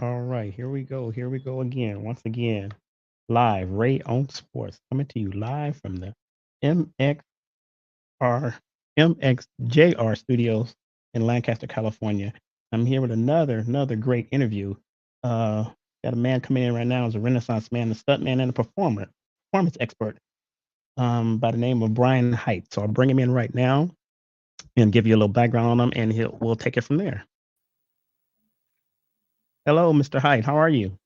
All right, here we go. Here we go again. Once again, live, Ray on Sports, coming to you live from the MXR MXJR studios in Lancaster, California. I'm here with another great interview. Uh, got a man coming in right now as a Renaissance man, a stunt man, and a performance expert by the name of Brian Hite. So I'll bring him in right now and give you a little background on him, and we'll take it from there. Hello, Mr. Hite. How are you?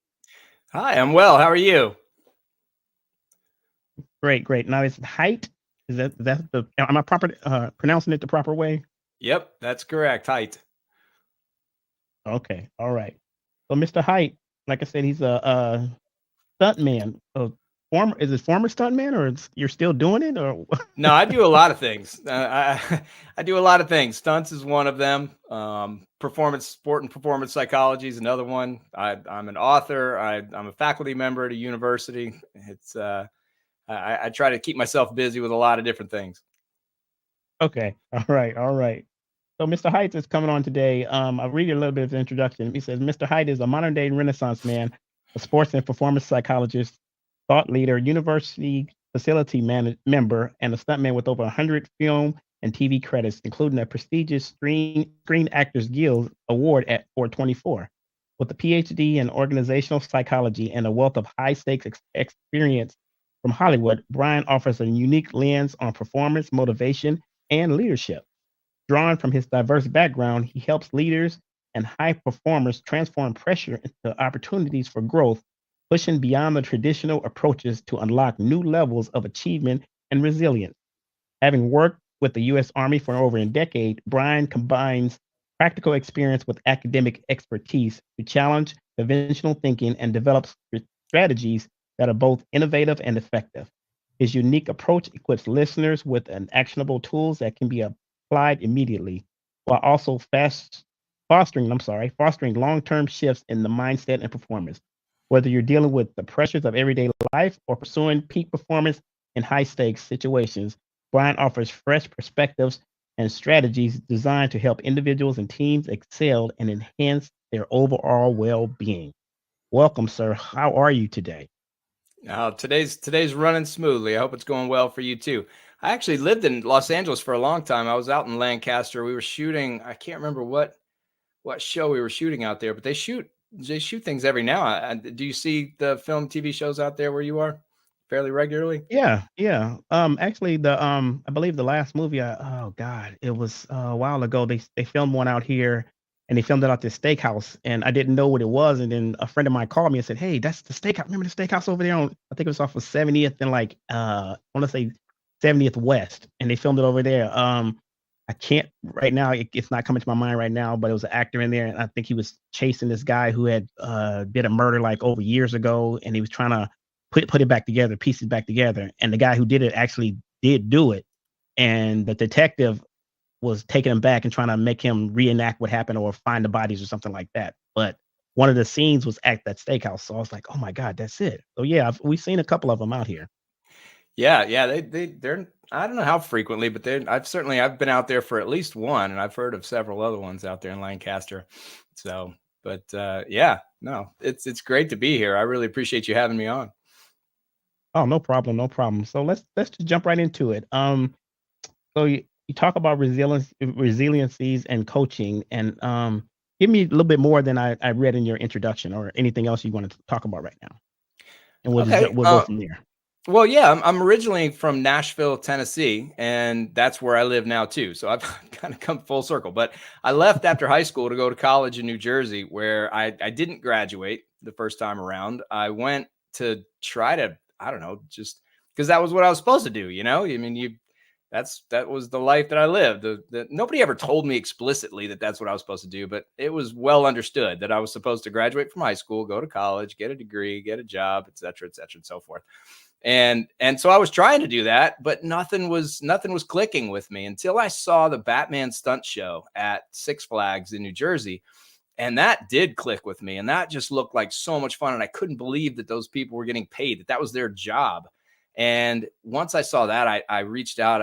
Hi, I'm well. How are you? Great, great. Now, is it height? Is that the am I proper pronouncing it the proper way? Yep, that's correct. Hite. Okay, all right. So, Mr. Height, like I said, he's a stuntman. Former is it former stuntman or you're still doing it or No, I do a lot of things. I do a lot of things. Stunts is one of them. Performance, sport, and performance psychology is another one. I'm an author. I'm a faculty member at a university. It's I try to keep myself busy with a lot of different things. okay, all right, all right. So, Mr. Height is coming on today. I'll read you a little bit of the introduction. He says, Mr. Height is a modern day Renaissance man, a sports and performance psychologist, thought leader, university facility member, and a stuntman with over 100 film and TV credits, including a prestigious Screen Actors Guild Award at 424. With a PhD in organizational psychology and a wealth of high stakes experience from Hollywood, Brian offers a unique lens on performance, motivation, and leadership. Drawing from his diverse background, he helps leaders and high performers transform pressure into opportunities for growth, pushing beyond the traditional approaches to unlock new levels of achievement and resilience. Having worked with the U.S. Army for over a decade, Brian combines practical experience with academic expertise to challenge conventional thinking and develop strategies that are both innovative and effective. His unique approach equips listeners with an actionable tools that can be applied immediately, while also fostering long-term shifts in the mindset and performance. Whether you're dealing with the pressures of everyday life or pursuing peak performance in high-stakes situations, Brian offers fresh perspectives and strategies designed to help individuals and teams excel and enhance their overall well-being. Welcome, sir. How are you today? Today's running smoothly. I hope it's going well for you too. I actually lived in Los Angeles for a long time. I was out in Lancaster. We were shooting. I can't remember what show we were shooting out there, but they shoot things every now. Do you see the film TV shows out there where you are fairly regularly? Yeah, yeah. Actually, I believe the last movie, oh God, it was a while ago. They filmed one out here, and they filmed it at this steakhouse, and I didn't know what it was. And then a friend of mine called me and said, "Hey, that's the steakhouse. Remember the steakhouse over there on? I think it was off of 70th and like I want to say 70th West, and they filmed it over there. I can't right now. It's not coming to my mind right now, but it was an actor in there, and I think he was chasing this guy who had did a murder like over years ago, and he was trying to put it back together, pieces back together. And the guy who did it actually did do it. And the detective was taking him back and trying to make him reenact what happened or find the bodies or something like that. But one of the scenes was at that steakhouse. So I was like, oh my God, that's it. So yeah, we've seen a couple of them out here. Yeah, yeah. They're I don't know how frequently, but I've been out there for at least one, and I've heard of several other ones out there in Lancaster. So, but yeah, no, it's great to be here. I really appreciate you having me on. Oh, no problem, no problem. So let's just jump right into it. So you talk about resiliencies and coaching, and give me a little bit more than I read in your introduction, or anything else you want to talk about right now, and Okay. we'll go from there. Well, yeah, I'm originally from Nashville, Tennessee, and that's where I live now too. So I've kind of come full circle. But I left after high school to go to college in New Jersey, where I didn't graduate the first time around. I went to try to, I don't know, just because that was what I was supposed to do. I mean, that was the life that I lived. Nobody ever told me explicitly that that's what I was supposed to do, but it was well understood that I was supposed to graduate from high school, go to college, get a degree, get a job, et cetera, and so forth. And so I was trying to do that, but nothing was clicking with me until I saw the Batman stunt show at Six Flags in New Jersey. And that did click with me. And that just looked like so much fun. And I couldn't believe that those people were getting paid, that was their job. And once I saw that, I reached out.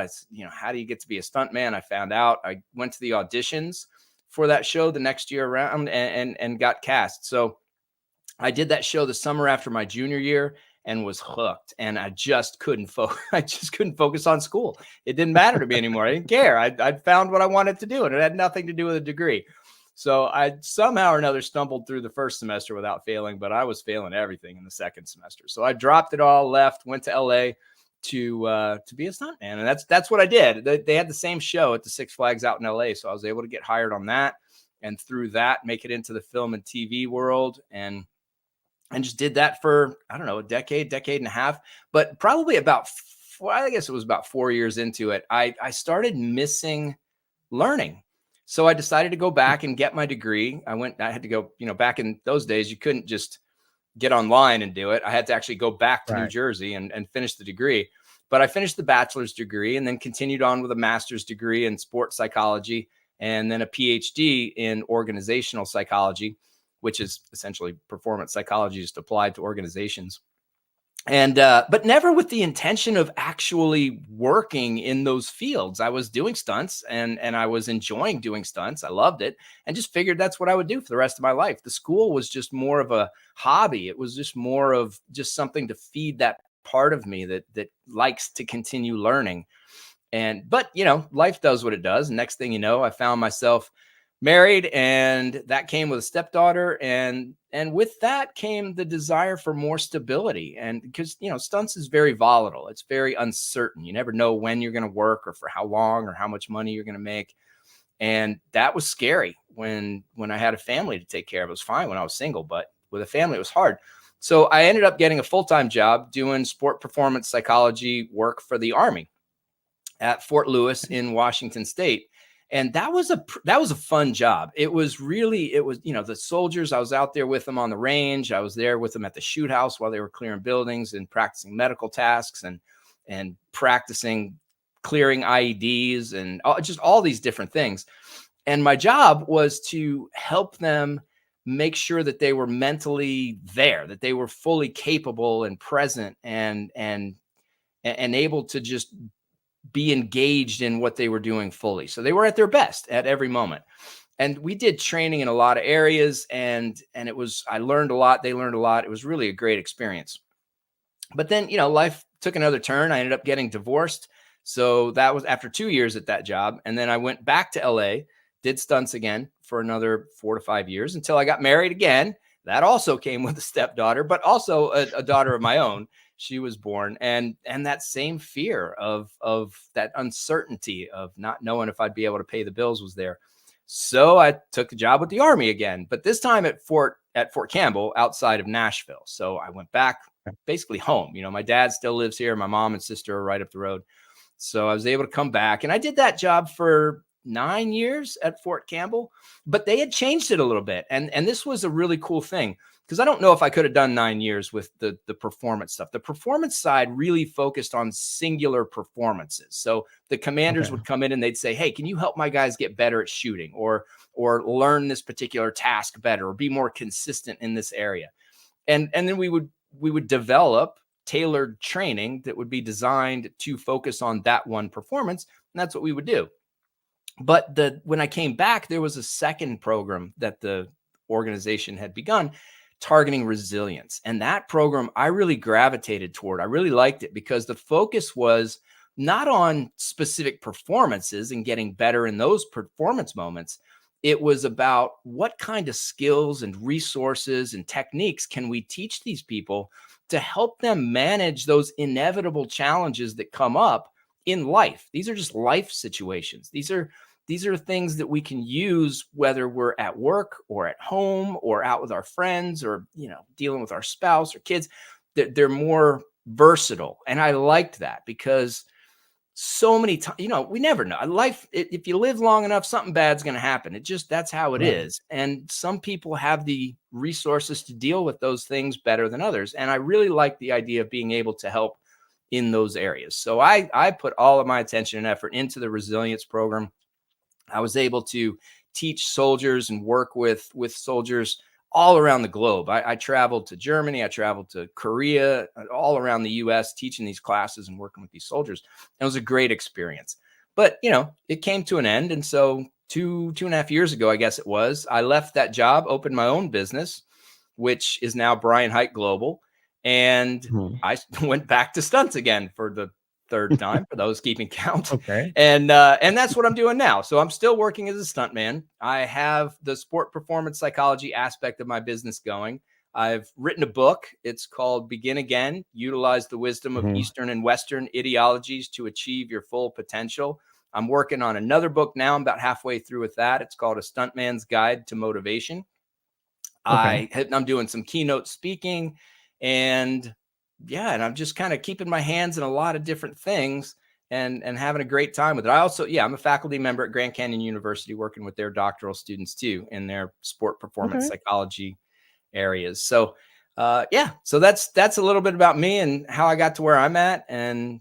How do you get to be a stunt man? I found out. I went to the auditions for that show the next year around and got cast. So I did that show the summer after my junior year and was hooked. And I just couldn't focus. I just couldn't focus on school. It didn't matter to me anymore. I didn't care. I'd found what I wanted to do, and it had nothing to do with a degree. So I somehow or another stumbled through the first semester without failing, but I was failing everything in the second semester. So I dropped it all, left, went to LA to be a stuntman, and that's what I did. They had the same show at the Six Flags out in LA, so I was able to get hired on that, and through that make it into the film and TV world, and just did that for, I don't know, a decade and a half. But probably about I guess it was about 4 years into it, I started missing learning. So I decided to go back and get my degree. I had to go, back in those days, you couldn't just get online and do it. I had to actually go back to New Jersey and finish the degree. But I finished the bachelor's degree and then continued on with a master's degree in sports psychology and then a PhD in organizational psychology, which is essentially performance psychology just applied to organizations. And but never with the intention of actually working in those fields. I was doing stunts and I was enjoying doing stunts. I loved it and just figured that's what I would do for the rest of my life. The school was just more of a hobby. It was just more of just something to feed that part of me that likes to continue learning. But life does what it does. And next thing you know, I found myself married, and that came with a stepdaughter, and with that came the desire for more stability. And because stunts is very volatile, it's very uncertain. You never know when you're going to work or for how long or how much money you're going to make. And that was scary when I had a family to take care of. It was fine when I was single, but with a family it was hard. So I ended up getting a full-time job doing sport performance psychology work for the Army at Fort Lewis in Washington State. And that was a fun job. It was the soldiers, I was out there with them on the range. I was there with them at the shoot house while they were clearing buildings and practicing medical tasks and practicing clearing IEDs and just all these different things. And my job was to help them make sure that they were mentally there, that they were fully capable and present and able to just be engaged in what they were doing fully. So they were at their best at every moment. And we did training in a lot of areas, and I learned a lot. They learned a lot. It was really a great experience. But then, life took another turn. I ended up getting divorced. So that was after 2 years at that job. And then I went back to LA, did stunts again for another 4 to 5 years until I got married again. That also came with a stepdaughter, but also a daughter of my own. She was born, and that same fear of that uncertainty of not knowing if I'd be able to pay the bills was there. So I took a job with the Army again, but this time at Fort Campbell outside of Nashville. So I went back basically home. My dad still lives here. My mom and sister are right up the road. So I was able to come back, and I did that job for 9 years at Fort Campbell, but they had changed it a little bit. And this was a really cool thing, because I don't know if I could have done 9 years with the performance stuff. The performance side really focused on singular performances. So the commanders would come in and they'd say, hey, can you help my guys get better at shooting or learn this particular task better or be more consistent in this area? And then we would develop tailored training that would be designed to focus on that one performance. And that's what we would do. But when I came back, there was a second program that the organization had begun targeting resilience. And that program I really gravitated toward. I really liked it because the focus was not on specific performances and getting better in those performance moments. It was about what kind of skills and resources and techniques can we teach these people to help them manage those inevitable challenges that come up in life. These are just life situations. These are things that we can use whether we're at work or at home or out with our friends or, dealing with our spouse or kids. They're more versatile. And I liked that because so many times, we never know. Life, if you live long enough, something bad's going to happen. That's how it is. And some people have the resources to deal with those things better than others. And I really like the idea of being able to help in those areas. So I put all of my attention and effort into the resilience program. I was able to teach soldiers and work with soldiers all around the globe. I traveled to Germany, I traveled to Korea, all around the US, teaching these classes and working with these soldiers. And it was a great experience. But, it came to an end. And so two and a half years ago, I guess it was, I left that job, opened my own business, which is now Brian Hite Global. And Mhm. I went back to stunts again for the third time, for those keeping count. Okay. And that's what I'm doing now. So I'm still working as a stuntman. I have the sport performance psychology aspect of my business going. I've written a book. It's called Begin Again, Utilize the Wisdom of Mhm. Eastern and Western Ideologies to Achieve Your Full Potential. I'm working on another book now. I'm about halfway through with that. It's called A Stuntman's Guide to Motivation. Okay. I'm doing some keynote speaking, and yeah, and I'm just kind of keeping my hands in a lot of different things and having a great time with it. I also, yeah, I'm a faculty member at Grand Canyon University, working with their doctoral students too in their sport performance Okay. psychology areas. So yeah, so that's a little bit about me and how I got to where I'm at. And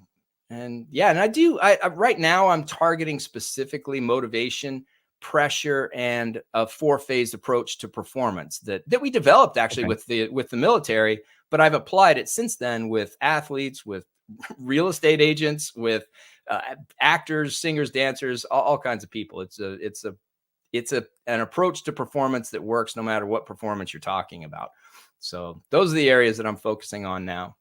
yeah, and I right now I'm targeting specifically motivation, pressure, and a four-phased approach to performance that we developed actually Okay. with the military, but I've applied it since then with athletes, with real estate agents, with actors, singers, dancers, all kinds of people. It's an approach to performance that works no matter what performance you're talking about. So those are the areas that I'm focusing on now.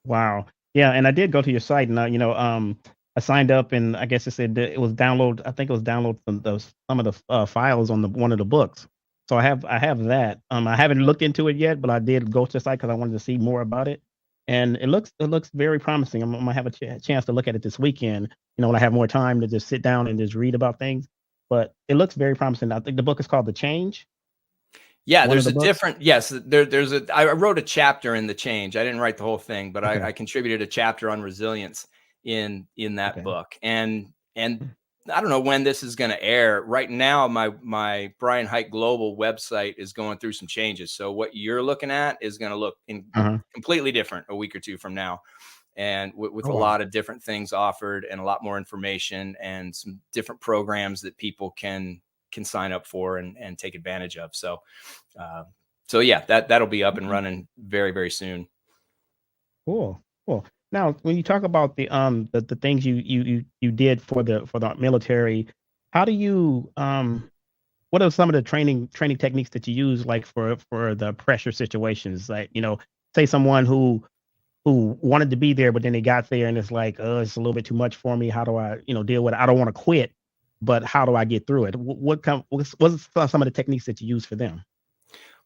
Wow. Yeah, and I did go to your site, and I signed up, and I guess it said that it was download. I think it was download some of the files on the one of the books. So I have that. I haven't looked into it yet, but I did go to the site because I wanted to see more about it, and it looks very promising. I'm gonna have a chance to look at it this weekend. When I have more time to just sit down and just read about things. But it looks very promising. I think the book is called The Change. Yeah, One of there's the a books. different, yes, I wrote a chapter in The Change. I didn't write the whole thing, but I Okay. contributed a chapter on resilience in that Okay. book. And I don't know when this is going to air. Right now, my Brian Hite Global website is going through some changes. So what you're looking at is going to look Uh-huh. completely different a week or two from now, and with Oh a wow. lot of different things offered and a lot more information and some different programs that people can sign up for and take advantage of. Uh, so yeah, that'll be up and Okay. running very, very soon. Cool, cool. Now, when you talk about the things you did for the military, how do you what are some of the training techniques that you use, like for the pressure situations? Like, say someone who wanted to be there, but then they got there and it's like, it's a little bit too much for me. How do I, deal with it? I don't want to quit, but how do I get through it? What's some of the techniques that you use for them?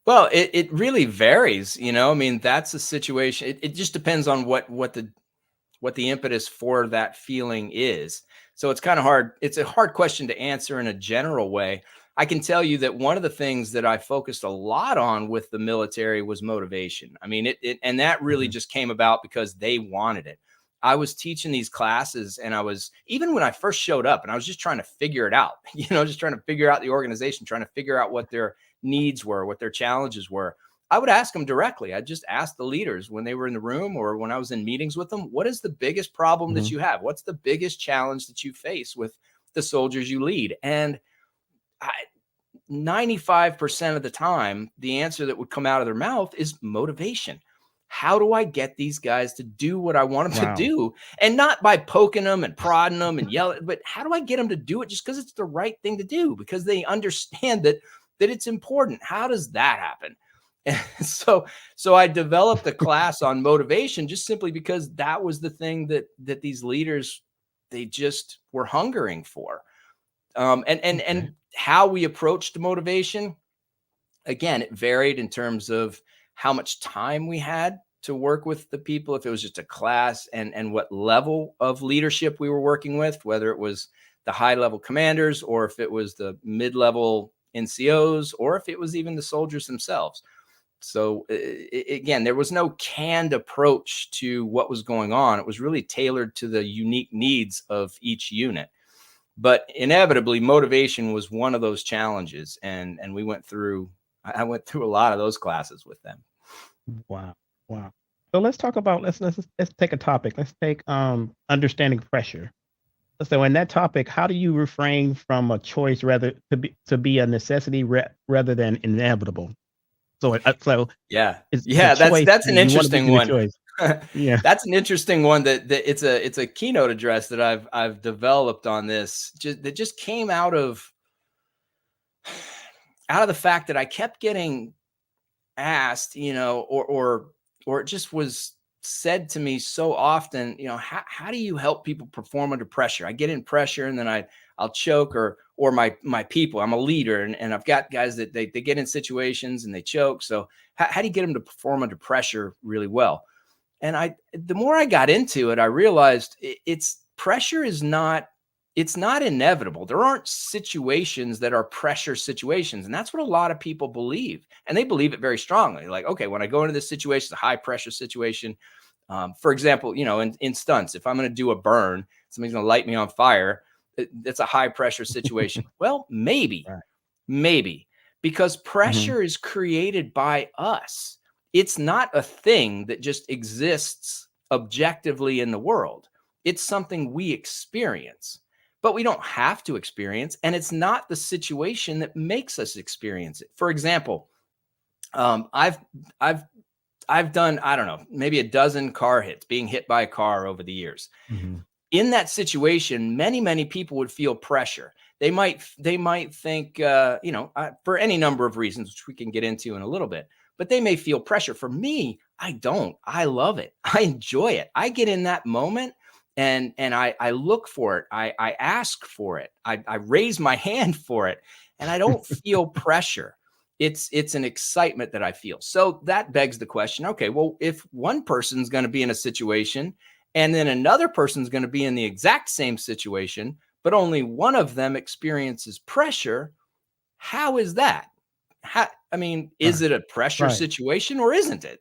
Well, it really varies, I mean, that's a situation. It just depends on what the impetus for that feeling is. So it's kind of hard. It's a hard question to answer in a general way. I can tell you that one of the things that I focused a lot on with the military was motivation. I mean, and that really Mhm. just came about because they wanted it. I was teaching these classes, and I was, even when I first showed up, and I was just trying to figure it out, just trying to figure out the organization, trying to figure out what their needs were, what their challenges were. I would ask them directly. I'd just ask the leaders when they were in the room or when I was in meetings with them, what is the biggest problem that Mhm. you have? What's the biggest challenge that you face with the soldiers you lead? And I, 95% of the time, the answer that would come out of their mouth is motivation. How do I get these guys to do what I want them to Wow. do? And not by poking them and prodding them and yelling, but how do I get them to do it just because it's the right thing to do? Because they understand that it's important. How does that happen? And so I developed a class on motivation just simply because that was the thing that these leaders, they just were hungering for. And Okay. how we approached motivation, again, it varied in terms of how much time we had to work with the people, if it was just a class, and what level of leadership we were working with, whether it was the high level commanders or if it was the mid level NCOs or if it was even the soldiers themselves. So again, there was no canned approach to what was going on. It was really tailored to the unique needs of each unit. But inevitably, motivation was one of those challenges, and we went through. I went through a lot of those classes with them. Wow. Wow. So let's talk about let's take a topic. Let's take understanding pressure. So in that topic, how do you refrain from a choice rather to be a necessity rather than inevitable? So Yeah, it's a yeah, choice. that's an You want to be interesting in a one. choice. Yeah. That's an interesting one. That it's a keynote address that I've developed on this. That just came out of the fact that I kept getting asked, or it just was said to me so often, how do you help people perform under pressure? I get in pressure and then I'll choke, or my people, I'm a leader, and I've got guys that they get in situations and they choke. So how do you get them to perform under pressure really well? And the more I got into it, I realized it's pressure is not, it's not inevitable. There aren't situations that are pressure situations. And that's what a lot of people believe. And they believe it very strongly. Like, okay, when I go into this situation, it's a high pressure situation. For example, in stunts, if I'm going to do a burn, somebody's going to light me on fire. It's a high pressure situation. Well, maybe, Right. maybe because Mhm. pressure is created by us. It's not a thing that just exists objectively in the world. It's something we experience, but we don't have to experience. And it's not the situation that makes us experience it. For example, um, I've, I've, I've done, I don't know, maybe a dozen car hits, being hit by a car over the years. Mhm. In that situation, many people would feel pressure. They might think, for any number of reasons, which we can get into in a little bit, but they may feel pressure. For me, I don't. I love it. I enjoy it. I get in that moment and I look for it. I ask for it. I raise my hand for it, and I don't feel pressure. It's an excitement that I feel. So that begs the question, okay, well, if one person's going to be in a situation and then another person's going to be in the exact same situation, but only one of them experiences pressure, how is that? I mean, is Right. it a pressure Right. situation or isn't it?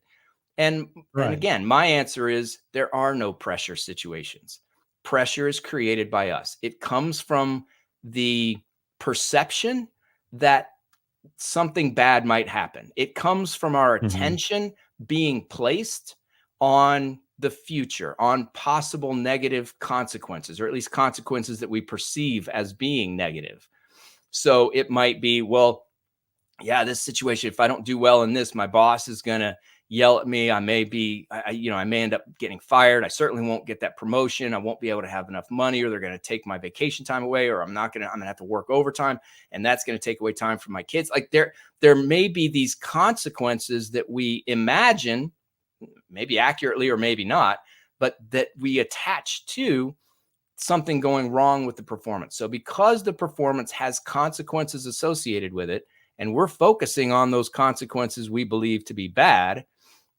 And Right. again, my answer is there are no pressure situations. Pressure is created by us. It comes from the perception that something bad might happen. It comes from our Mhm. attention being placed on the future, on possible negative consequences, or at least consequences that we perceive as being negative. So it might be, well, yeah, this situation, if I don't do well in this, my boss is going to yell at me. I may be, I may end up getting fired. I certainly won't get that promotion. I won't be able to have enough money, or they're going to take my vacation time away, or I'm going to have to work overtime, and that's going to take away time from my kids. Like there may be these consequences that we imagine, maybe accurately or maybe not, but that we attach to something going wrong with the performance. So because the performance has consequences associated with it, and we're focusing on those consequences we believe to be bad,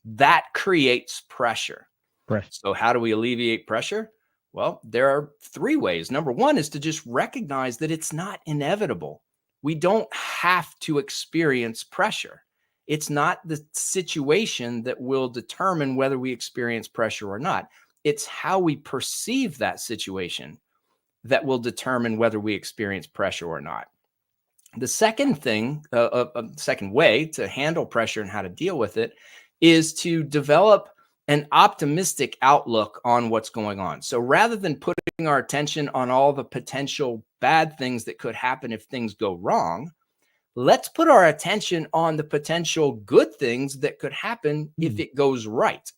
that creates pressure. Right. So how do we alleviate pressure? Well, there are three ways. Number one is to just recognize that it's not inevitable. We don't have to experience pressure. It's not the situation that will determine whether we experience pressure or not. It's how we perceive that situation that will determine whether we experience pressure or not. The second thing, second way to handle pressure and how to deal with it is to develop an optimistic outlook on what's going on. So rather than putting our attention on all the potential bad things that could happen if things go wrong, let's put our attention on the potential good things that could happen if Mm. it goes right.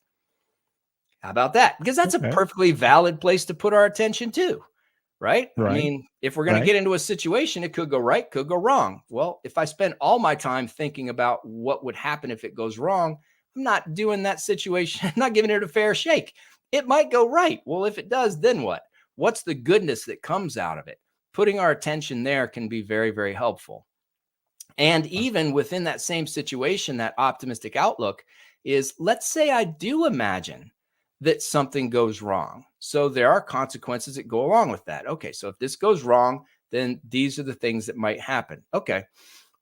How about that? Because that's a Okay. perfectly valid place to put our attention too, right? I Right. mean, if we're going to Right. get into a situation, it could go right, could go wrong. Well, if I spend all my time thinking about what would happen if it goes wrong, I'm not doing that situation, I'm not giving it a fair shake. It might go right. Well, if it does, then what? What's the goodness that comes out of it? Putting our attention there can be very, very helpful. And even within that same situation, that optimistic outlook is, let's say I do imagine that something goes wrong. So there are consequences that go along with that. Okay, so if this goes wrong, then these are the things that might happen. Okay,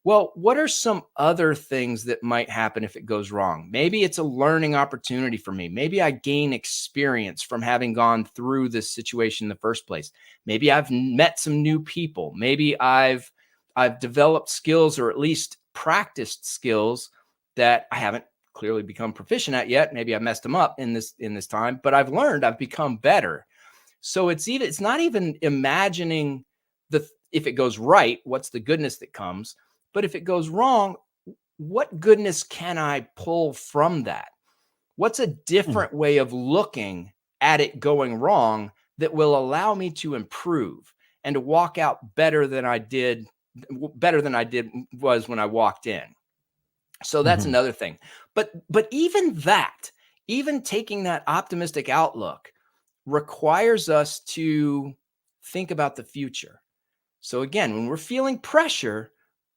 well, what are some other things that might happen if it goes wrong? Maybe it's a learning opportunity for me. Maybe I gain experience from having gone through this situation in the first place. Maybe I've met some new people. Maybe I've developed skills, or at least practiced skills that I haven't clearly become proficient at yet. Maybe I messed them up in this time, but I've learned, I've become better. So it's not even imagining if it goes right, what's the goodness that comes, but if it goes wrong, what goodness can I pull from that? What's a Mm. different way of looking at it going wrong that will allow me to improve and to walk out better than I did was when I walked in? So that's Mhm. another thing. But even that, even taking that optimistic outlook requires us to think about the future. So again, when we're feeling pressure,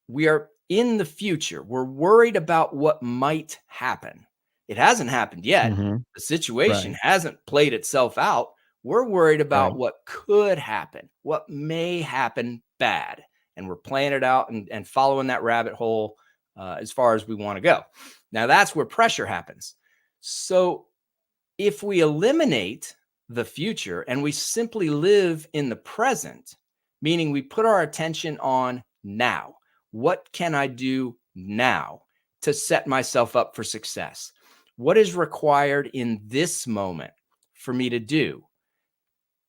we are in the future. We're worried about what might happen. It hasn't happened yet. Mhm. The situation Right. hasn't played itself out. We're worried about Right. what could happen, what may happen bad. And we're playing it out and following that rabbit hole as far as we want to go. Now, that's where pressure happens. So if we eliminate the future and we simply live in the present, meaning we put our attention on now, what can I do now to set myself up for success? What is required in this moment for me to do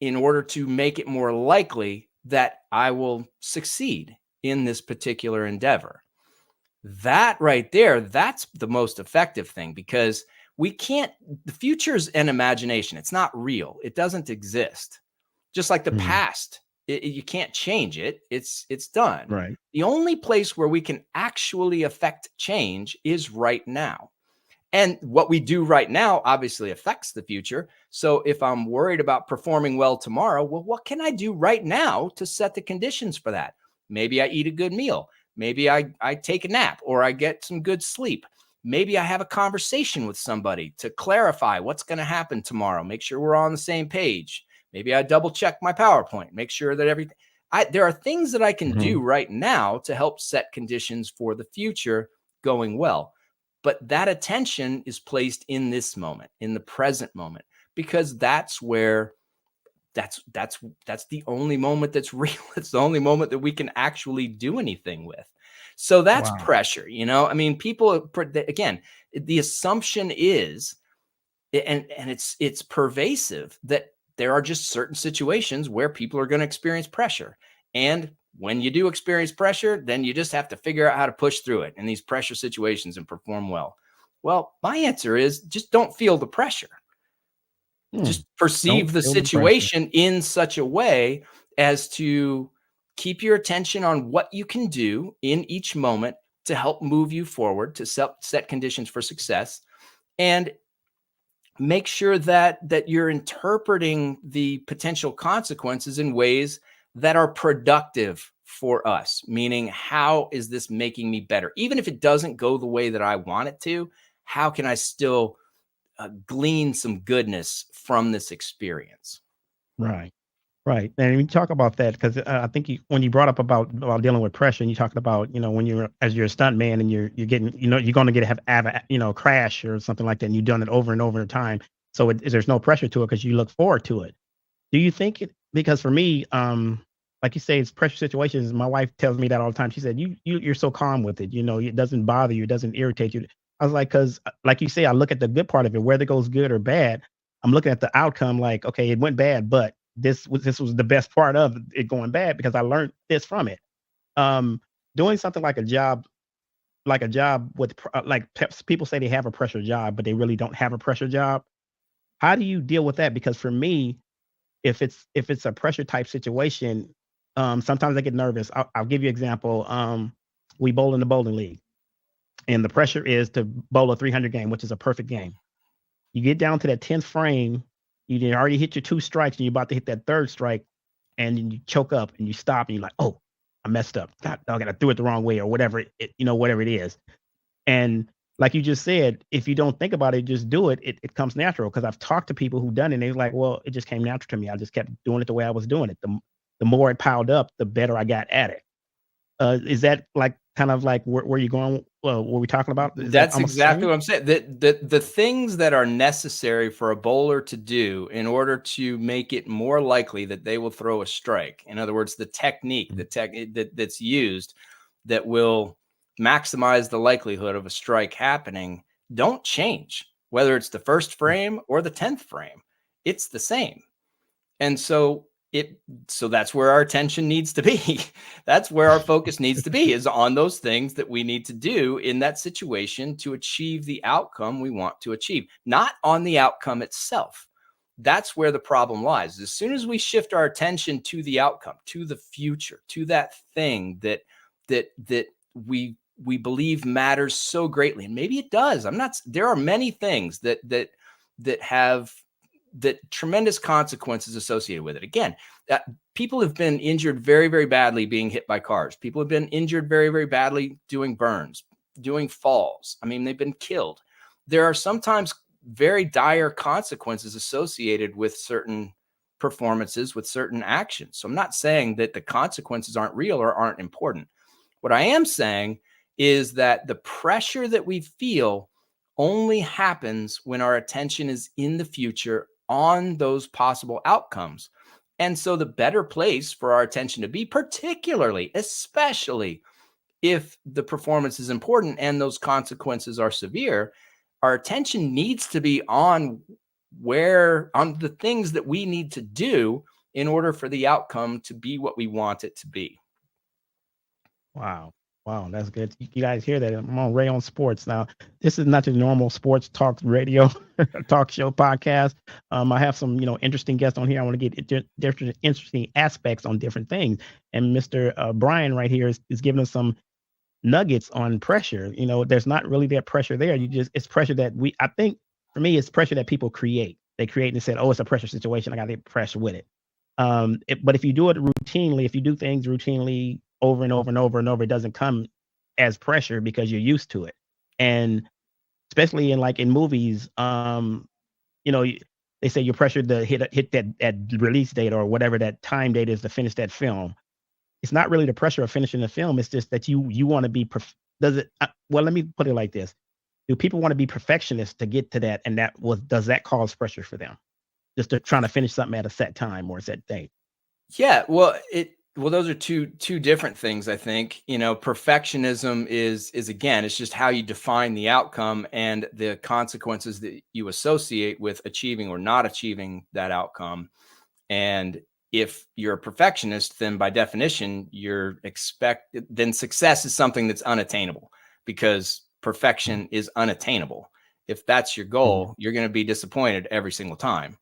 in order to make it more likely that I will succeed in this particular endeavor? That right there, that's the most effective thing because we can't, the future's an imagination. It's not real. It doesn't exist. Just like the Mhm. past, you can't change it. It's done. Right. The only place where we can actually affect change is right now. And what we do right now obviously affects the future. So if I'm worried about performing well tomorrow, well, what can I do right now to set the conditions for that? Maybe I eat a good meal. Maybe I take a nap or I get some good sleep. Maybe I have a conversation with somebody to clarify what's going to happen tomorrow. Make sure we're on the same page. Maybe I double check my PowerPoint, make sure that everything. There are things that I can do Mhm. right now to help set conditions for the future going well, but that attention is placed in this moment, in the present moment, because that's where that's the only moment that's real. It's the only moment that we can actually do anything with. So that's Wow. pressure, I mean, people again, the assumption is, and it's pervasive, that there are just certain situations where people are going to experience pressure. And when you do experience pressure, then you just have to figure out how to push through it in these pressure situations and perform well. Well, my answer is just don't feel the pressure. Hmm. Just Don't perceive the feel the pressure. situation in such a way as to keep your attention on what you can do in each moment to help move you forward, to set conditions for success, and make sure that you're interpreting the potential consequences in ways that are productive for us, meaning how is this making me better? Even if it doesn't go the way that I want it to, how can I still glean some goodness from this experience? Right. Right. And we talk about that because I think when you brought up about dealing with pressure, and you talked about when you're as you're a stunt man and you're getting you're going to have a crash or something like that, and you've done it over and over time, so there's no pressure to it because you look forward to it. Do you think it because for me, like you say, it's pressure situations. My wife tells me that all the time. She said, you're so calm with it. It doesn't bother you, it doesn't irritate you." I was like, because like you say, I look at the good part of it, whether it goes good or bad. I'm looking at the outcome like, okay, it went bad, but this was the best part of it going bad because I learned this from it. Um, Doing something like a job with people say they have a pressure job, but they really don't have a pressure job. How do you deal with that? Because for me, if it's a pressure type situation, sometimes I get nervous. I'll give you an example. We bowl in the bowling league, and the pressure is to bowl a 300 game, which is a perfect game. You get down to that 10th frame, you did already hit your two strikes, and you're about to hit that third strike, and then you choke up and you stop, and you're like, "Oh, I messed up. God, dog, I threw it the wrong way, or whatever whatever it is." And like you just said, if you don't think about it, just do it. It comes natural. Because I've talked to people who've done it, and they're like, "Well, it just came natural to me. I just kept doing it the way I was doing it. The more it piled up, the better I got at it." Is that like kind of like where you're going? What we talking about? Is that That's almost the exactly same? what I'm saying. The things that are necessary for a bowler to do in order to make it more likely that they will throw a strike. In other words, the technique, Mm. that's used that will maximize the likelihood of a strike happening don't change, whether it's the first frame or the 10th frame. It's the same. And so that's where our attention needs to be. That's where our focus needs to be, is on those things that we need to do in that situation to achieve the outcome we want to achieve, not on the outcome itself. That's where the problem lies. As soon as we shift our attention to the outcome, to the future, to that thing that we we believe matters so greatly. And maybe it does. There are many things that have that tremendous consequences associated with it. Again, people have been injured very, very badly being hit by cars. People have been injured very, very badly doing burns, doing falls. I mean, they've been killed. There are sometimes very dire consequences associated with certain performances, with certain actions. So I'm not saying that the consequences aren't real or aren't important. What I am saying is that the pressure that we feel only happens when our attention is in the future on those possible outcomes. And so the better place for our attention to be, particularly, especially if the performance is important and those consequences are severe, our attention needs to be on the things that we need to do in order for the outcome to be what we want it to be. Wow. Wow, that's good. You guys hear that? I'm on Ray on Sports now. This is not your normal sports talk radio, talk show podcast. I have some, interesting guests on here. I want to get different interesting aspects on different things. And Mr. Brian right here is giving us some nuggets on pressure. There's not really that pressure there. It's pressure that I think for me, it's pressure that people create. They create and they said, oh, it's a pressure situation. I got to get pressure with it. But if you do it routinely, if you do things routinely over and over and over and over, it doesn't come as pressure because you're used to it. And especially in movies, they say you're pressured to hit that release date or whatever that time date is to finish that film. It's not really the pressure of finishing the film. It's just that you want to be. Well, let me put it like this: do people want to be perfectionists to get to that? And does that cause pressure for them? Just to trying to finish something at a set time or a set date. Yeah, well, those are two different things. I think perfectionism is again, it's just how you define the outcome and the consequences that you associate with achieving or not achieving that outcome. And if you're a perfectionist, then by definition, then success is something that's unattainable because perfection is unattainable. If that's your goal, you're going to be disappointed every single time.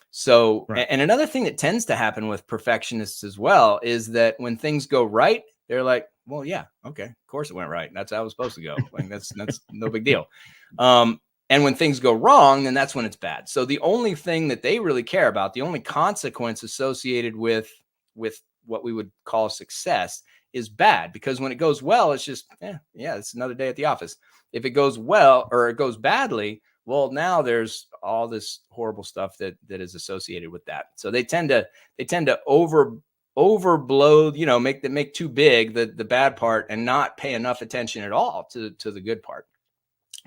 So, right. And another thing that tends to happen with perfectionists as well is that when things go right, they're like, well, yeah, okay, of course it went right. That's how it was supposed to go. Like that's no big deal. And when things go wrong, then that's when it's bad. So the only thing that they really care about, the only consequence associated with what we would call success is bad, because when it goes well, it's just, yeah, it's another day at the office. If it goes well or it goes badly, well, now there's all this horrible stuff that is associated with that. So they tend to overblow, make too big the bad part and not pay enough attention at all to the good part.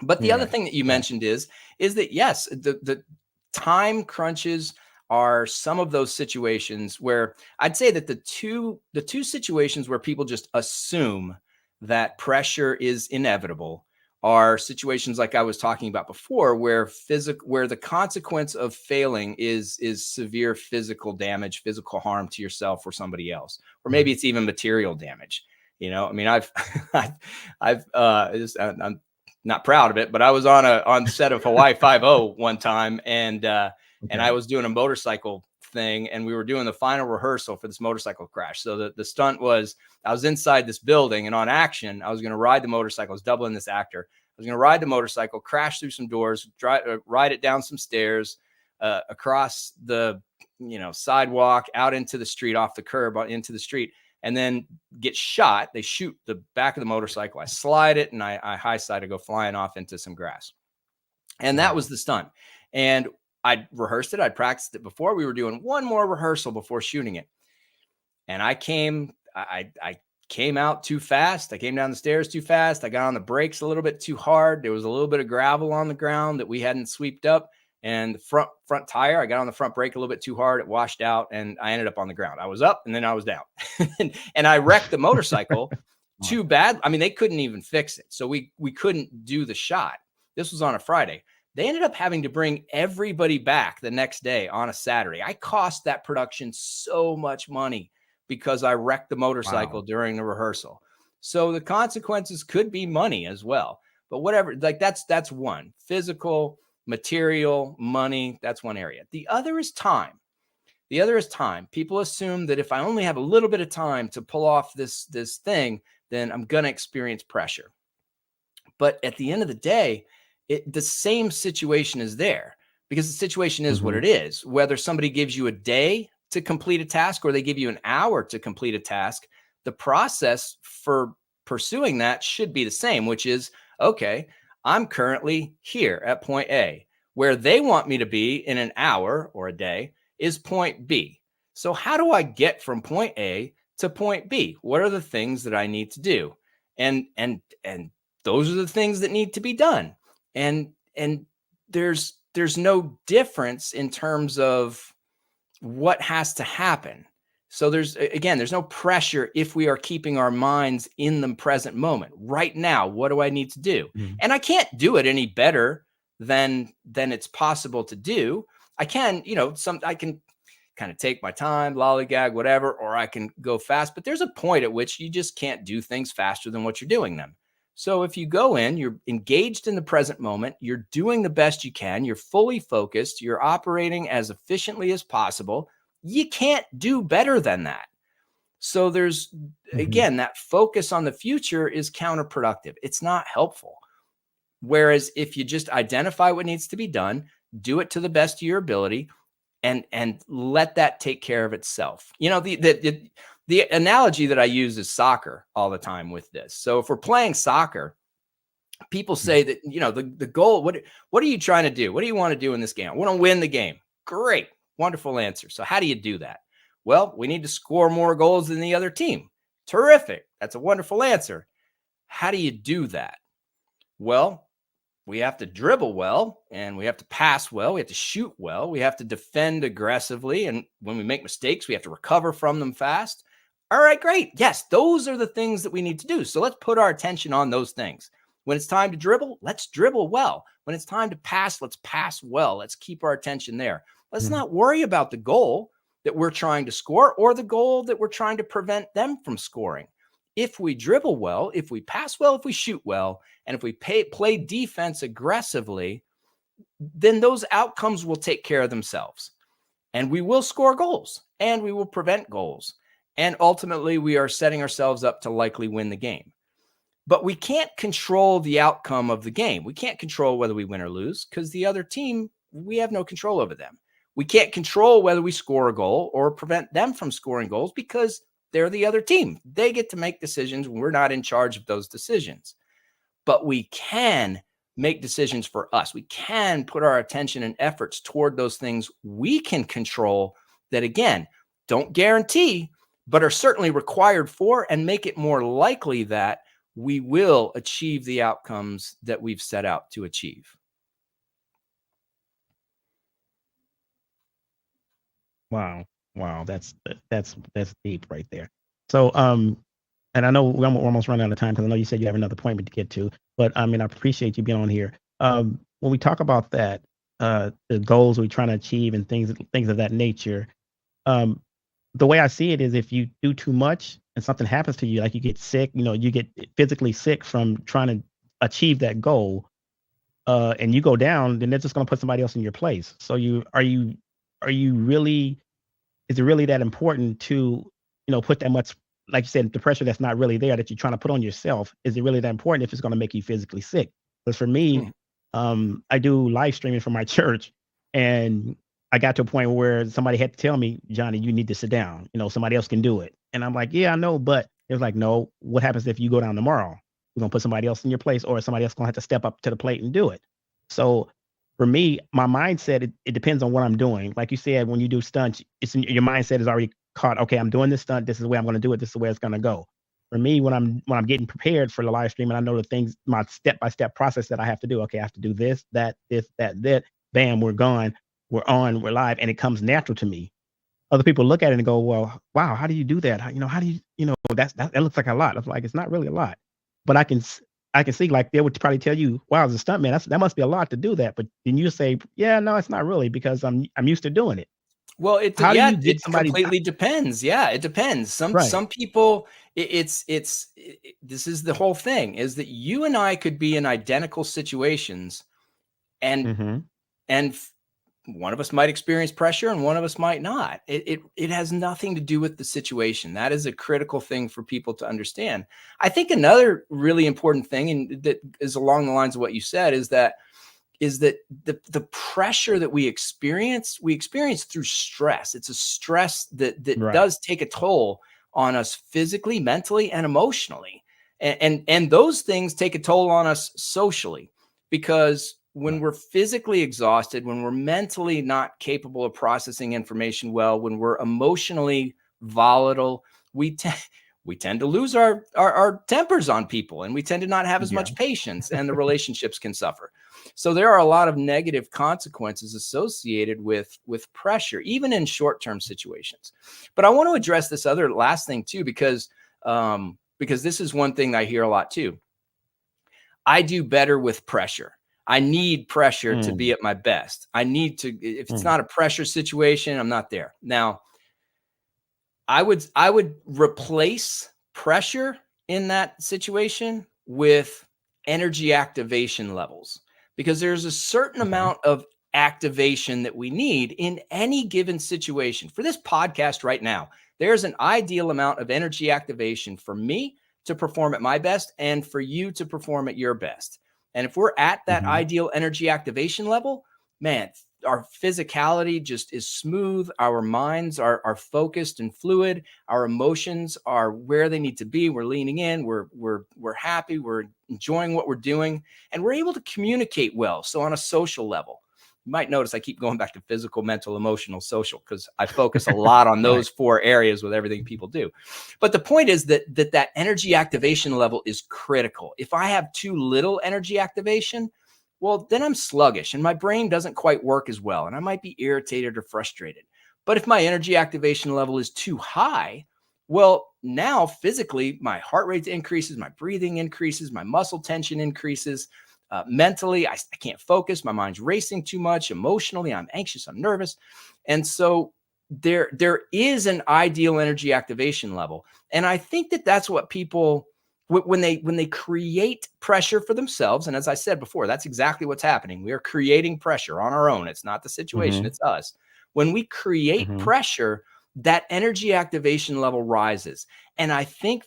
But the other thing that you mentioned is that, yes, the time crunches are some of those situations where I'd say that the two situations where people just assume that pressure is inevitable are situations like I was talking about before, where the consequence of failing is severe physical damage, physical harm to yourself or somebody else, or maybe it's even material damage. I mean, I'm not proud of it, but I was on set of Hawaii 5-0 one time, and I was doing a motorcycle thing, and we were doing the final rehearsal for this motorcycle crash. So the stunt was, I was inside this building, and on action, I was going to ride the motorcycle. I was doubling this actor. I was going to ride the motorcycle, crash through some doors, ride it down some stairs, across the sidewalk, out into the street, off the curb, into the street, and then get shot. They shoot the back of the motorcycle. I slide it, and I high side. I go flying off into some grass. And that was the stunt. And I'd rehearsed it. I'd practiced it before. We were doing one more rehearsal before shooting it. And I came out too fast. I came down the stairs too fast. I got on the brakes a little bit too hard. There was a little bit of gravel on the ground that we hadn't swept up. And the front tire, I got on the front brake a little bit too hard. It washed out, and I ended up on the ground. I was up, and then I was down. and I wrecked the motorcycle too bad. I mean, they couldn't even fix it. So we couldn't do the shot. This was on a Friday. They ended up having to bring everybody back the next day on a Saturday. I cost that production so much money because I wrecked the motorcycle during the rehearsal. So the consequences could be money as well. But whatever, like that's one. Physical, material, money, that's one area. The other is time. People assume that if I only have a little bit of time to pull off this thing, then I'm going to experience pressure. But at the end of the day, the same situation is there, because the situation is what it is. Whether somebody gives you a day to complete a task or they give you an hour to complete a task, the process for pursuing that should be the same, which is, okay, I'm currently here at point A. Where they want me to be in an hour or a day is point B. So how do I get from point A to point B? What are the things that I need to do? And those are the things that need to be done. And there's no difference in terms of what has to happen. So there's no pressure if we are keeping our minds in the present moment. Right now, what do I need to do? And I can't do it any better than it's possible to do. I can, I can kind of take my time, lollygag, whatever, or I can go fast. But there's a point at which you just can't do things faster than what you're doing them. So if you go in, you're engaged in the present moment, you're doing the best you can, you're fully focused, you're operating as efficiently as possible, you can't do better than that. So there's, again, that focus on the future is counterproductive. It's not helpful. Whereas if you just identify what needs to be done, do it to the best of your ability, and let that take care of itself. The analogy that I use is soccer all the time with this. So if we're playing soccer, people say that, the goal, what are you trying to do? What do you want to do in this game? I want to win the game. Great. Wonderful answer. So how do you do that? Well, we need to score more goals than the other team. Terrific. That's a wonderful answer. How do you do that? Well, we have to dribble well, and we have to pass well. We have to shoot well. We have to defend aggressively. And when we make mistakes, we have to recover from them fast. All right, great. Yes, those are the things that we need to do. So let's put our attention on those things. When it's time to dribble, let's dribble well. When it's time to pass, let's pass well. Let's keep our attention there. Let's not worry about the goal that we're trying to score or the goal that we're trying to prevent them from scoring. If we dribble well, if we pass well, if we shoot well, and if we play defense aggressively, then those outcomes will take care of themselves. And we will score goals, and we will prevent goals. And ultimately, we are setting ourselves up to likely win the game. But we can't control the outcome of the game. We can't control whether we win or lose, because the other team, we have no control over them. We can't control whether we score a goal or prevent them from scoring goals, because they're the other team. They get to make decisions. We're not in charge of those decisions. But we can make decisions for us. We can put our attention and efforts toward those things we can control that, again, don't guarantee, but are certainly required for, and make it more likely that we will achieve the outcomes that we've set out to achieve. Wow. That's deep right there. So, and I know we're almost running out of time, because I know you said you have another appointment to get to, but I mean, I appreciate you being on here. When we talk about that, the goals we're trying to achieve and things of that nature, the way I see it is, if you do too much and something happens to you, like you get sick, you get physically sick from trying to achieve that goal, and you go down, then they're just going to put somebody else in your place. So are you really, is it really that important to, put that much, like you said, the pressure that's not really there, that you're trying to put on yourself? Is it really that important if it's going to make you physically sick? Because for me, I do live streaming for my church, and I got to a point where somebody had to tell me, Johnny, you need to sit down. Somebody else can do it. And I'm like, yeah, I know, but it was like, no, what happens if you go down tomorrow? We're gonna put somebody else in your place, or somebody else gonna have to step up to the plate and do it. So for me, my mindset, it depends on what I'm doing. Like you said, when you do stunts, your mindset is already caught. Okay, I'm doing this stunt. This is the way I'm going to do it. This is the way it's going to go. For me, when I'm getting prepared for the live stream, and I know the things, my step-by-step process that I have to do. Okay, I have to do this, that, this, that. Bam, we're gone. We're on. We're live, and it comes natural to me. Other people look at it and go, "Well, wow, how do you do that? How do you, that looks like a lot." I'm like, it's not really a lot, but I can see, like, they would probably tell you, "Wow, as a stuntman, that must be a lot to do that." But then you say, "Yeah, no, it's not really, because I'm used to doing it." Well, How do you get it somebody? completely depends. Yeah, it depends. Right. Some people, this is the whole thing, is that you and I could be in identical situations, and Mm-hmm. and one of us might experience pressure and one of us might not. It has nothing to do with the situation. That is a critical thing for people to understand. I think another really important thing, and that is along the lines of what you said, is that the pressure that we experience through stress. It's a stress that Right. does take a toll on us physically, mentally, and emotionally. And those things take a toll on us socially, because when Right. we're physically exhausted, when we're mentally not capable of processing information well, when we're emotionally volatile, we tend to lose our tempers on people, and we tend to not have as Yeah. much patience, and the relationships can suffer. So there are a lot of negative consequences associated with pressure, even in short-term situations. But I want to address this other last thing too, because this is one thing I hear a lot too. I do better with pressure. I need pressure to be Mm, at my best. I need to, if it's mm, not a pressure situation, I'm not there. Now, I would replace pressure in that situation with energy activation levels, because there's a certain okay. amount of activation that we need in any given situation. For this podcast right now, there's an ideal amount of energy activation for me to perform at my best and for you to perform at your best. And if we're at that Mhm. ideal energy activation level, man, our physicality just is smooth. Our minds are focused and fluid. Our emotions are where they need to be. We're leaning in. We're happy. We're enjoying what we're doing, and we're able to communicate well. So on a social level, you might notice I keep going back to physical, mental, emotional, social, because I focus a lot on Right. those four areas with everything people do. But the point is that energy activation level is critical. If I have too little energy activation, well, then I'm sluggish and my brain doesn't quite work as well. And I might be irritated or frustrated. But if my energy activation level is too high, well, now physically, my heart rate increases, my breathing increases, my muscle tension increases. Mentally, I can't focus. My mind's racing too much. Emotionally, I'm anxious, I'm nervous. And so there is an ideal energy activation level. And I think that that's what people, when they create pressure for themselves, and as I said before, that's exactly what's happening. We are creating pressure on our own. It's not the situation, Mhm. it's us. When we create Mhm. pressure, that energy activation level rises. And I think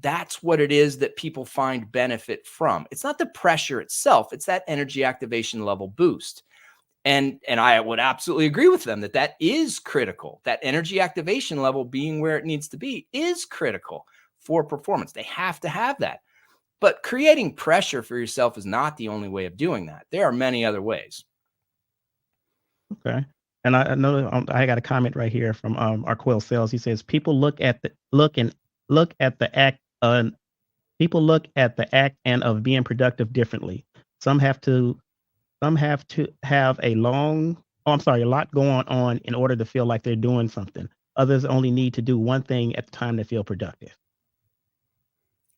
that's what it is that people find benefit from. It's not the pressure itself, it's that energy activation level boost. And I would absolutely agree with them that is critical. That energy activation level being where it needs to be is critical for performance. They have to have that. But creating pressure for yourself is not the only way of doing that. There are many other ways. Okay. And I know I got a comment right here from our Quill Sales. He says people look at the act. People look at the act and of being productive differently. Some have to some have to have a lot going on in order to feel like they're doing something. Others only need to do one thing at the time to feel productive.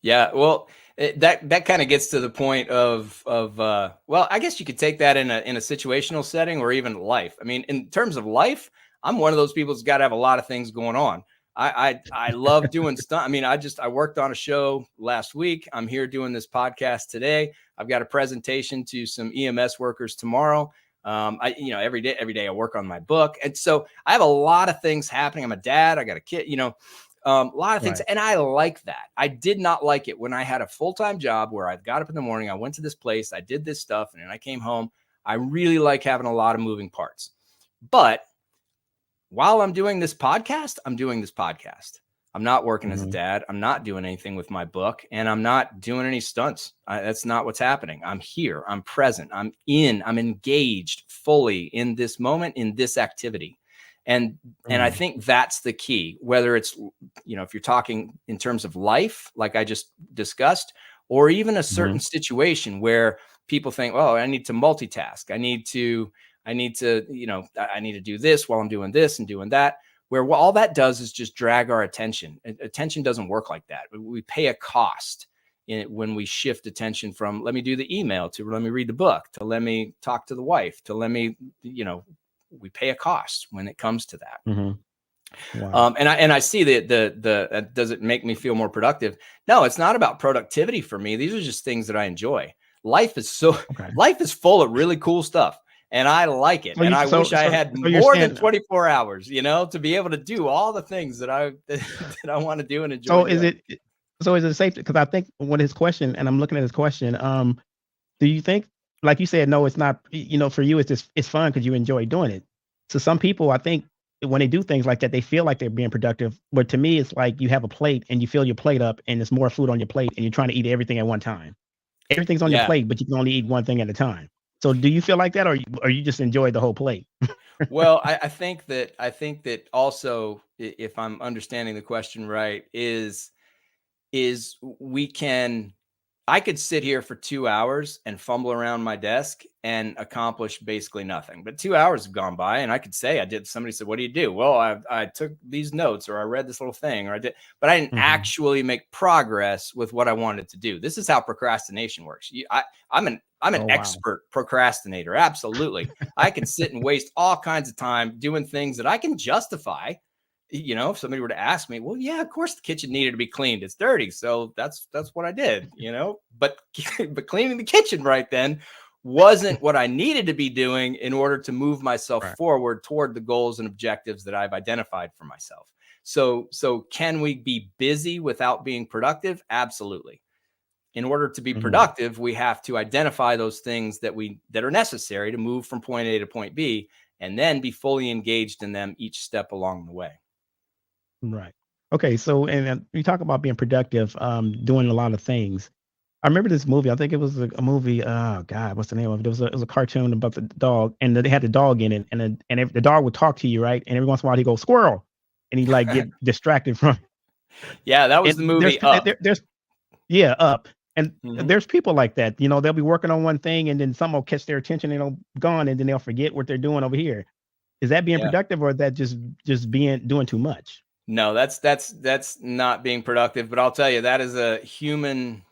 Yeah, well, that kind of gets to the point of well, I guess you could take that in a situational setting or even life. I mean, in terms of life, I'm one of those people who's got to have a lot of things going on. I love doing stuff. I mean, I worked on a show last week. I'm here doing this podcast today. I've got a presentation to some EMS workers tomorrow. Every day I work on my book, and so I have a lot of things happening. I'm a dad. I got a kid. A lot of things. Right. And I like that. I did not like it when I had a full-time job where I got up in the morning, I went to this place, I did this stuff, and then I came home. I really like having a lot of moving parts. But while I'm doing this podcast, I'm doing this podcast. I'm not working as a Mhm. dad. I'm not doing anything with my book, and I'm not doing any stunts. That's not what's happening. I'm here. I'm present. I'm engaged fully in this moment, in this activity. And I Mm. think that's the key, whether it's, if you're talking in terms of life, like I just discussed, or even a certain Mhm. situation where people think, oh, I need to multitask. I need to do this while I'm doing this and doing that, where all that does is just drag our attention. Attention doesn't work like that. We pay a cost when we shift attention from let me do the email to let me read the book to let me talk to the wife to let me, we pay a cost when it comes to that. Mhm. Wow. And I see the does it make me feel more productive? No, it's not about productivity for me. These are just things that I enjoy. Life is so Okay. life is full of really cool stuff. and I like it. So And you I so wish I so had so you're more than saying 24 hours, to be able to do all the things that I that I want to do and enjoy so is doing. it so is it safe? Because I think what his question, and I'm looking at his question. Do you think, like you said, no, it's not. For you, it's just it's fun because you enjoy doing it. So some people, I think, when they do things like that, they feel like they're being productive. But to me, it's like you have a plate and you fill your plate up, and there's more food on your plate, and you're trying to eat everything at one time. Everything's on your Yeah. plate, but you can only eat one thing at a time. So do you feel like that, or you just enjoy the whole plate? Well, I think that also, if I'm understanding the question right, is we can I could sit here for 2 hours and fumble around my desk and accomplish basically nothing. But 2 hours have gone by and I could say I did. Somebody said, "What do you do?" Well, I took these notes, or I read this little thing, or I did, but I didn't Hmm. actually make progress with what I wanted to do. This is how procrastination works. I'm an Oh wow! expert procrastinator. Absolutely. I can sit and waste all kinds of time doing things that I can justify. If somebody were to ask me, well, yeah, of course the kitchen needed to be cleaned. It's dirty. So that's what I did. But but cleaning the kitchen right then wasn't what I needed to be doing in order to move myself Right. forward toward the goals and objectives that I've identified for myself. So can we be busy without being productive? Absolutely. In order to be Hmm. productive, we have to identify those things that are necessary to move from point A to point B, and then be fully engaged in them each step along the way. Right. Okay. So, and you talk about being productive, doing a lot of things. I remember this movie. I think it was a movie. Oh God, what's the name of it? It was a cartoon about the dog, and they had the dog in it, and if the dog would talk to you, right? And every once in a while he goes squirrel, and he like get distracted from. Yeah, that was And the movie Up. there's yeah, up, and Mhm. there's people like that. They'll be working on one thing, and then some will catch their attention, and they'll gone, and then they'll forget what they're doing over here. Is that being Yeah. productive, or is that just being doing too much? No, that's not being productive, but I'll tell you, that is a human.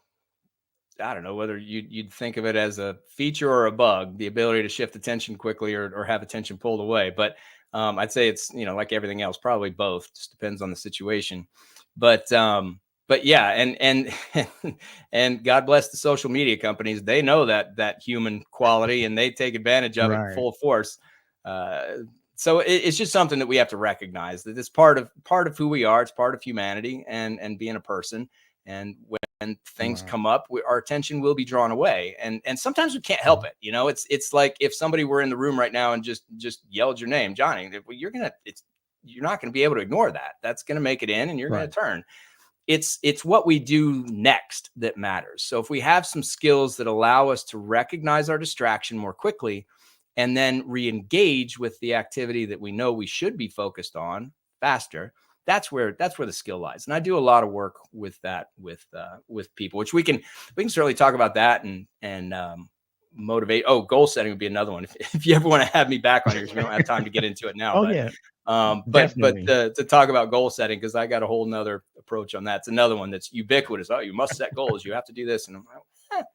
I don't know whether you'd think of it as a feature or a bug, the ability to shift attention quickly, or have attention pulled away. But I'd say it's, like everything else, probably both. Just depends on the situation. But yeah, and and God bless the social media companies. They know that human quality, and they take advantage of it Right. full force. Uh, so it's just something that we have to recognize, that it's part of who we are. It's part of humanity, and being a person. And when things Wow. come up, our attention will be drawn away, and sometimes we can't help Mhm. it. It's like if somebody were in the room right now and just yelled your name, Johnny. You're not going to be able to ignore that. That's going to make it in, and you're going Right. to turn. It's what we do next that matters. So if we have some skills that allow us to recognize our distraction more quickly, and then re-engage with the activity that we know we should be focused on faster, that's where the skill lies. And I do a lot of work with that, with people, which we can certainly talk about that, and motivate. Oh, goal setting would be another one, if you ever want to have me back on here, because we don't have time to get into it now. Oh But yeah, but definitely. to talk about goal setting, because I got a whole nother approach on that. It's another one that's ubiquitous. Oh, you must set goals. You have to do this. And I'm like,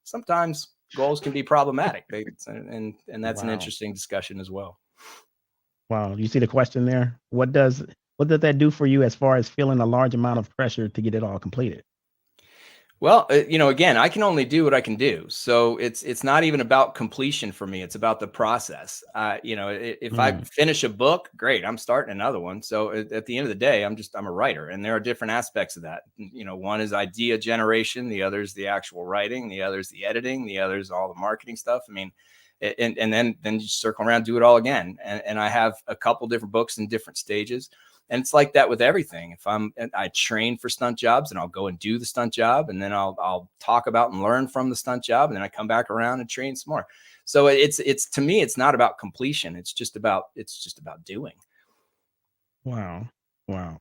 sometimes goals can be problematic. And that's an Wow. interesting discussion as well. Wow. You see the question there? What does that do for you as far as feeling a large amount of pressure to get it all completed? Well, again, I can only do what I can do. So it's not even about completion for me. It's about the process. If I Mm, finish a book, great. I'm starting another one. So at the end of the day, I'm a writer, and there are different aspects of that. One is idea generation, the other is the actual writing, the other is the editing, the other is all the marketing stuff. I mean, and then you circle around, do it all again. And I have a couple different books in different stages. And it's like that with everything. I train for stunt jobs, and I'll go and do the stunt job, and then I'll talk about and learn from the stunt job, and then I come back around and train some more. So it's to me, it's not about completion. It's just about doing. wow. Wow.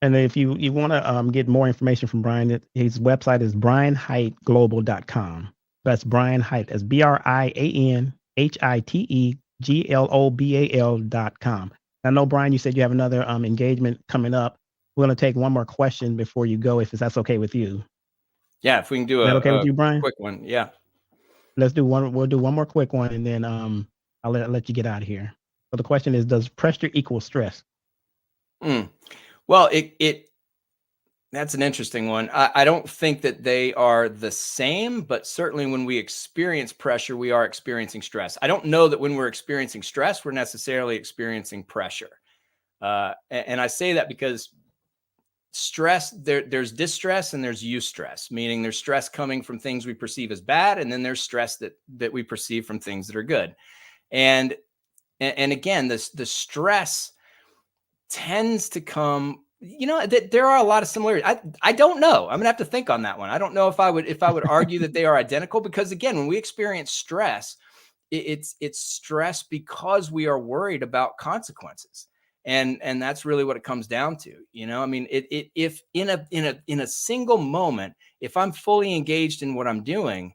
And if you want to get more information from Brian, his website is brianhiteglobal.com. That's Brian Hite. That's BrianHiteGlobal.com. I know, Brian, you said you have another engagement coming up. We're going to take one more question before you go, if that's okay with you. Is Yeah, if we can do that okay a, with a you, Brian? quick one. Yeah. Let's do one. We'll do one more quick one, and then I'll let you get out of here. So the question is, does pressure equal stress? Mm. Well, it That's an interesting one. I don't think that they are the same, but certainly when we experience pressure, we are experiencing stress. I don't know that when we're experiencing stress, we're necessarily experiencing pressure. And I say that because stress, there's distress and there's eustress, meaning there's stress coming from things we perceive as bad, and then there's stress that we perceive from things that are good. And and again, the stress tends to come, there are a lot of similarities. I don't know, I'm gonna have to think on that one. I don't know if I would argue that they are identical, because again, when we experience stress, it's stress because we are worried about consequences, and that's really what it comes down to. I mean, if in a single moment, if I'm fully engaged in what I'm doing,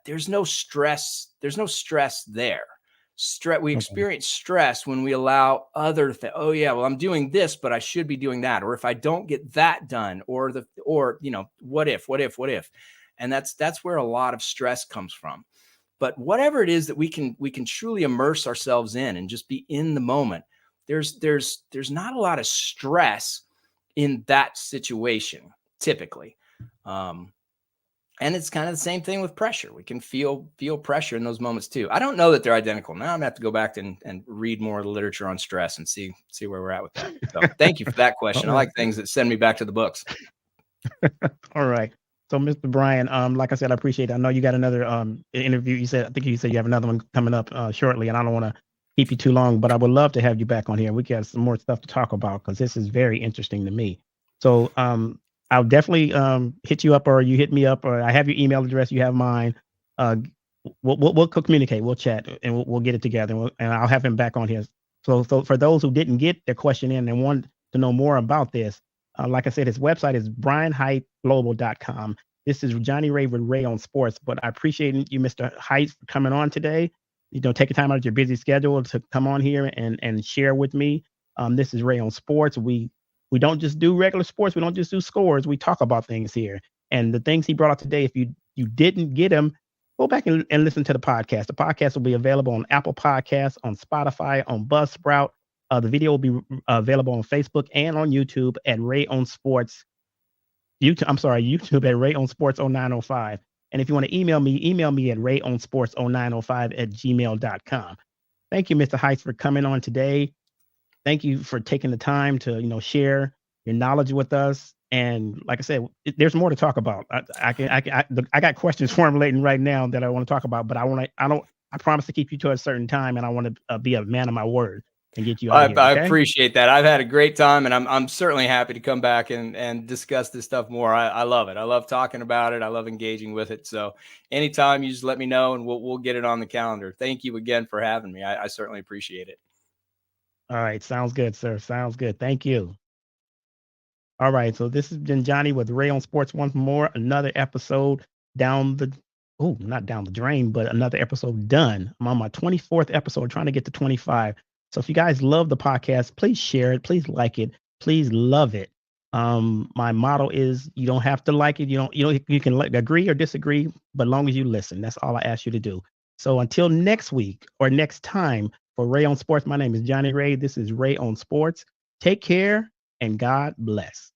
there's no stress. There's no stress there. We Okay. experience stress when we allow other things. Oh yeah, well, I'm doing this, but I should be doing that. Or if I don't get that done, or what if, and that's where a lot of stress comes from. But whatever it is that we can truly immerse ourselves in and just be in the moment, there's not a lot of stress in that situation typically. Um, and it's kind of the same thing with pressure. We can feel pressure in those moments too. I don't know that they're identical. Now I'm gonna have to go back and read more of the literature on stress and see where we're at with that. So thank you for that All question. I right. like things that send me back to the books. All right. So, Mr. Brian, like I said, I appreciate it. I know you got another interview. I think you said you have another one coming up shortly, and I don't want to keep you too long, but I would love to have you back on here. We got some more stuff to talk about because this is very interesting to me. So, I'll definitely hit you up, or you hit me up, or I have your email address. You have mine. Uh, we'll communicate. We'll chat, and we'll get it together, and I'll have him back on here. So for those who didn't get their question in and want to know more about this, like I said, his website is brianhiteglobal.com. This is Johnny Ray with Ray on Sports. But I appreciate you, Mr. Hite, for coming on today. Taking time out of your busy schedule to come on here and share with me. This is Ray on Sports. We don't just do regular sports. We don't just do scores. We talk about things here. And the things he brought up today, if you didn't get him, go back and listen to the podcast. The podcast will be available on Apple Podcasts, on Spotify, on Buzzsprout. The video will be available on Facebook and on YouTube at Ray on Sports. YouTube at Ray on Sports 0905. And if you want to email me at rayonsports0905 at gmail.com. Thank you, Mr. Heights, for coming on today. Thank you for taking the time to share your knowledge with us. And like I said, there's more to talk about. I got questions formulating right now that I want to talk about, but I promise to keep you to a certain time, and I want to be a man of my word and get you out of here. I Okay. appreciate that. I've had a great time, and I'm certainly happy to come back and discuss this stuff more. I love it. I love talking about it. I love engaging with it. So anytime, you just let me know, and we'll get it on the calendar. Thank you again for having me. I certainly appreciate it. All right. Sounds good, sir. Sounds good. Thank you. All right. So this has been Johnny with Ray on Sports once more. Another episode down the not down the drain, but another episode done. I'm on my 24th episode, trying to get to 25. So if you guys love the podcast, please share it, please like it, please love it. My motto is you don't have to like it. You can agree or disagree, but long as you listen. That's all I ask you to do. So until next week or next time for Ray on Sports, my name is Johnny Ray. This is Ray on Sports. Take care and God bless.